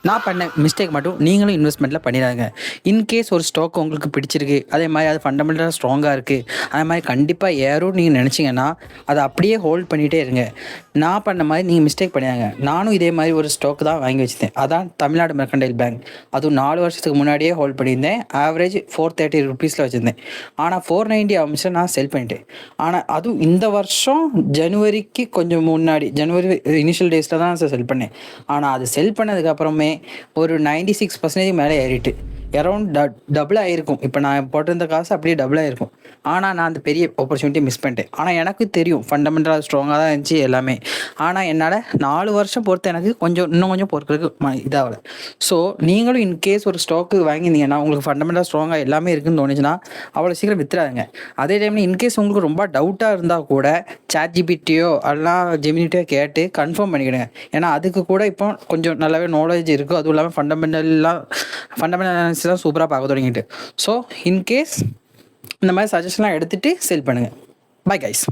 நான் பண்ண மிஸ்டேக் மட்டும் நீங்களும் இன்வெஸ்ட்மெண்ட்டில் பண்ணிடாங்க. இன்கேஸ் ஒரு ஸ்டாக் உங்களுக்கு பிடிச்சிருக்கு, அதே மாதிரி அது ஃபண்டமெண்டலாக ஸ்ட்ராங்காக இருக்குது, அதே மாதிரி கண்டிப்பாக ஏறும் நீங்கள் நினச்சிங்கன்னா அதை அப்படியே ஹோல்ட் பண்ணிகிட்டே இருங்க. நான் பண்ண மாதிரி நீங்கள் மிஸ்டேக் பண்ணிடாங்க. நானும் இதே மாதிரி ஒரு ஸ்டாக் தான் வாங்கி வச்சுருந்தேன். அதான் தமிழ்நாடு மெர்கன்டைல் பேங்க். அதுவும் 4 வருஷத்துக்கு முன்னாடியே ஹோல்ட் பண்ணியிருந்தேன். ஆவரேஜ் 430 ருபீஸில் வச்சுருந்தேன். ஆனால் 490 ஆரம்பிச்சு நான் செல் பண்ணிட்டேன். ஆனால் அதுவும் இந்த வருஷம் ஜனவரிக்கு கொஞ்சம் முன்னாடி, ஜனவரி இனிஷியல் டேஸில் தான் செல் பண்ணேன். ஆனால் அது செல் பண்ணதுக்கப்புறமே ஒரு 96% மேலே ஏறிட்டு அரௌண்ட் டபுள் ஆகிருக்கும். இப்போ நான் போட்டிருந்த காசு அப்படியே டபுள் ஆகிருக்கும். ஆனால் நான் அந்த பெரிய ஆப்பர்ச்சுனிட்டியை மிஸ் பண்ணிட்டேன். ஆனால் எனக்கு தெரியும் ஃபண்டமெண்டலாக ஸ்ட்ராங்காக தான் இருந்துச்சு எல்லாமே. ஆனால் என்னால் 4 வருஷம் பொறுத்து எனக்கு இன்னும் கொஞ்சம் பொறுக்கிறதுக்கு இதாகலை. ஸோ நீங்களும் இன்கேஸ் ஒரு ஸ்டாக்கு வாங்கியிருந்தீங்கன்னா உங்களுக்கு ஃபண்டமெண்டலாக ஸ்ட்ராங்காக எல்லாமே இருக்குதுன்னு தோணுச்சுன்னா அவ்வளோ சீக்கிரம் வித்துறாதுங்க. அதே டைமில் இன்கேஸ் உங்களுக்கு ரொம்ப டவுட்டாக இருந்தால் கூட ChatGPTயோ எல்லாம் ஜெமினிட்டியோ கேட்டு கன்ஃபார்ம் பண்ணிக்கிடுங்க. ஏன்னா அதுக்கு கூட இப்போ கொஞ்சம் நல்லாவே நாலேஜ் இருக்குது. அதுவும் இல்லாமல் ஃபண்டமெண்டல் அனாலிசிஸ்லாம் சூப்பராக பார்க்க தொடங்கிட்டு. ஸோ இன்கேஸ் இந்த மாதிரி சஜஷன்லாம் எடுத்துகிட்டு செல் பண்ணுங்கள். Bye guys.